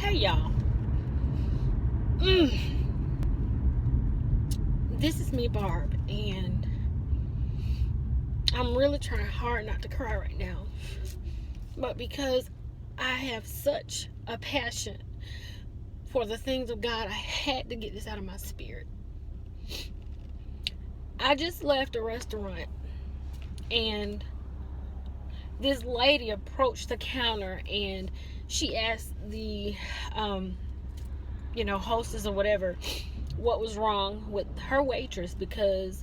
Hey y'all. This is me, Barb, and I'm really trying hard not to cry right now. But because I have such a passion for the things of God, I had to get this out of my spirit. I just left a restaurant and this lady approached the counter and she asked the hostess or whatever what was wrong with her waitress, because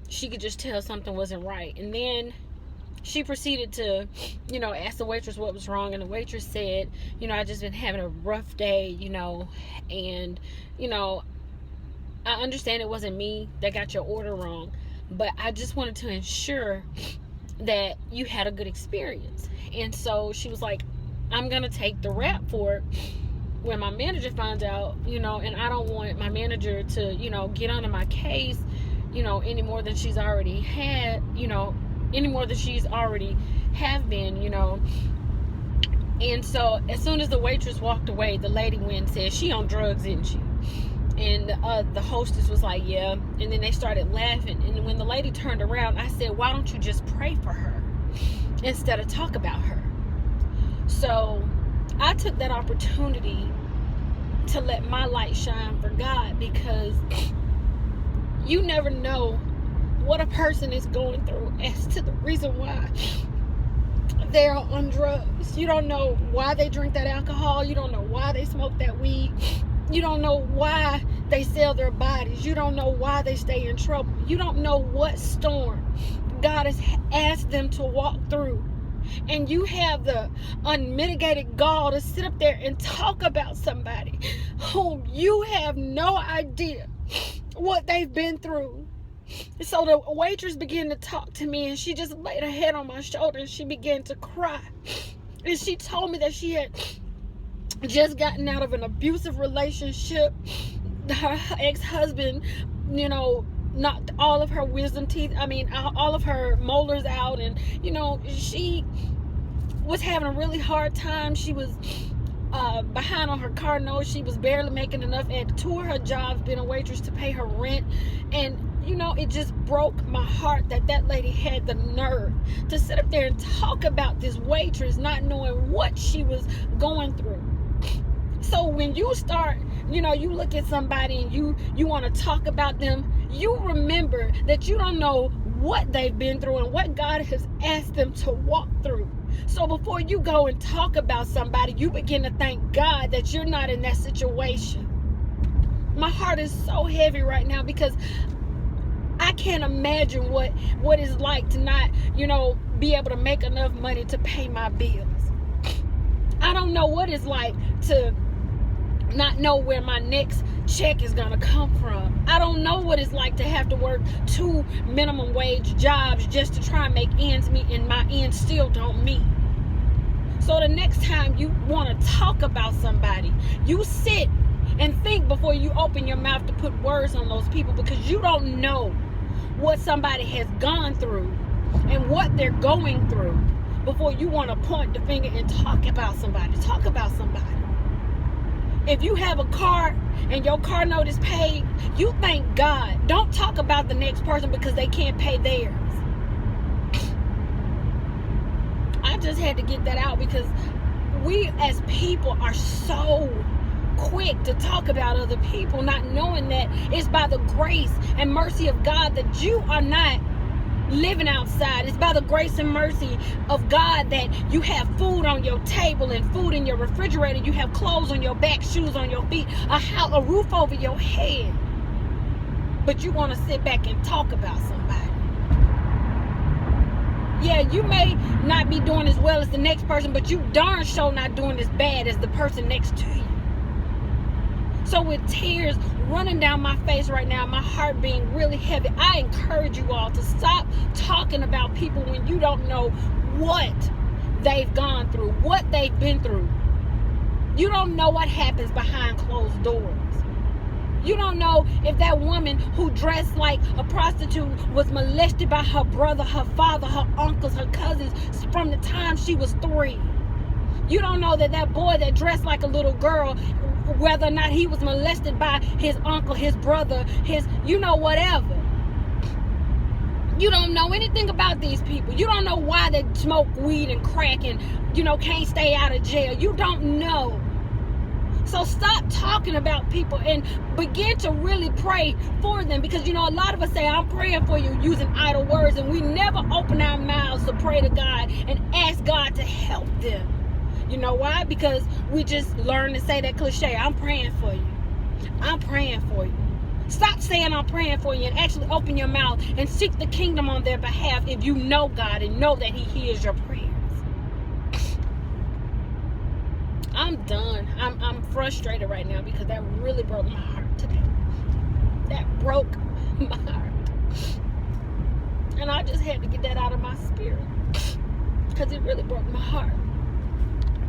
she could just tell something wasn't right. And then she proceeded to ask the waitress what was wrong, and the waitress said, I just been having a rough day, and I understand it wasn't me that got your order wrong, but I just wanted to ensure that you had a good experience. And so she was like, I'm gonna take the rap for it when my manager finds out, and I don't want my manager to, get under my case, any more than she's already had, any more than she's already have been, And so as soon as the waitress walked away, the lady went and said, she on drugs, isn't she? And the hostess was like, yeah. And then they started laughing. And when the lady turned around, I said, why don't you just pray for her instead of talk about her? So I took that opportunity to let my light shine for God, because you never know what a person is going through as to the reason why they're on drugs. You don't know why they drink that alcohol. You don't know why they smoke that weed. You don't know why they sell their bodies. You don't know why they stay in trouble. You don't know what storm God has asked them to walk through. And you have the unmitigated gall to sit up there and talk about somebody whom you have no idea what they've been through. So the waitress began to talk to me, and she just laid her head on my shoulder and she began to cry. And she told me that she had just gotten out of an abusive relationship. Her ex-husband, knocked all of her wisdom teeth, all of her molars out, and she was having a really hard time. She was behind on her car note. She was barely making enough at two of her jobs being a waitress to pay her rent. And it just broke my heart that lady had the nerve to sit up there and talk about this waitress, not knowing what she was going through. So when you start, you look at somebody and you want to talk about them, you remember that you don't know what they've been through and what God has asked them to walk through. So before you go and talk about somebody, you begin to thank God that you're not in that situation. My heart is so heavy right now, because I can't imagine what it's like to not, be able to make enough money to pay my bills. I don't know what it's like to not know where my next check is gonna come from. I don't know what it's like to have to work 2 minimum wage jobs just to try and make ends meet, and my ends still don't meet. So the next time you want to talk about somebody, you sit and think before you open your mouth to put words on those people, because you don't know what somebody has gone through and what they're going through before you want to point the finger and talk about somebody. Talk about somebody. If you have a car and your car note is paid, you thank God. Don't talk about the next person because they can't pay theirs. I just had to get that out, because we as people are so quick to talk about other people, not knowing that it's by the grace and mercy of God that you are not living outside. It's by the grace and mercy of God that you have food on your table and food in your refrigerator. You have clothes on your back, shoes on your feet, a roof over your head. But you want to sit back and talk about somebody. Yeah, you may not be doing as well as the next person, but you darn sure not doing as bad as the person next to you. So with tears running down my face right now, my heart being really heavy, I encourage you all to stop talking about people when you don't know what they've gone through, what they've been through. You don't know what happens behind closed doors. You don't know if that woman who dressed like a prostitute was molested by her brother, her father, her uncles, her cousins from the time she was 3. You don't know that that boy that dressed like a little girl, whether or not he was molested by his uncle, his brother, his, whatever. You don't know anything about these people. You don't know why they smoke weed and crack and, can't stay out of jail. You don't know. So stop talking about people and begin to really pray for them. Because, a lot of us say, I'm praying for you, using idle words. And we never open our mouths to pray to God and ask God to help them. You know why? Because we just learn to say that cliche, I'm praying for you. I'm praying for you. Stop saying I'm praying for you and actually open your mouth and seek the kingdom on their behalf if you know God and know that He hears your prayers. I'm done. I'm frustrated right now because that really broke my heart today. That broke my heart. And I just had to get that out of my spirit because it really broke my heart.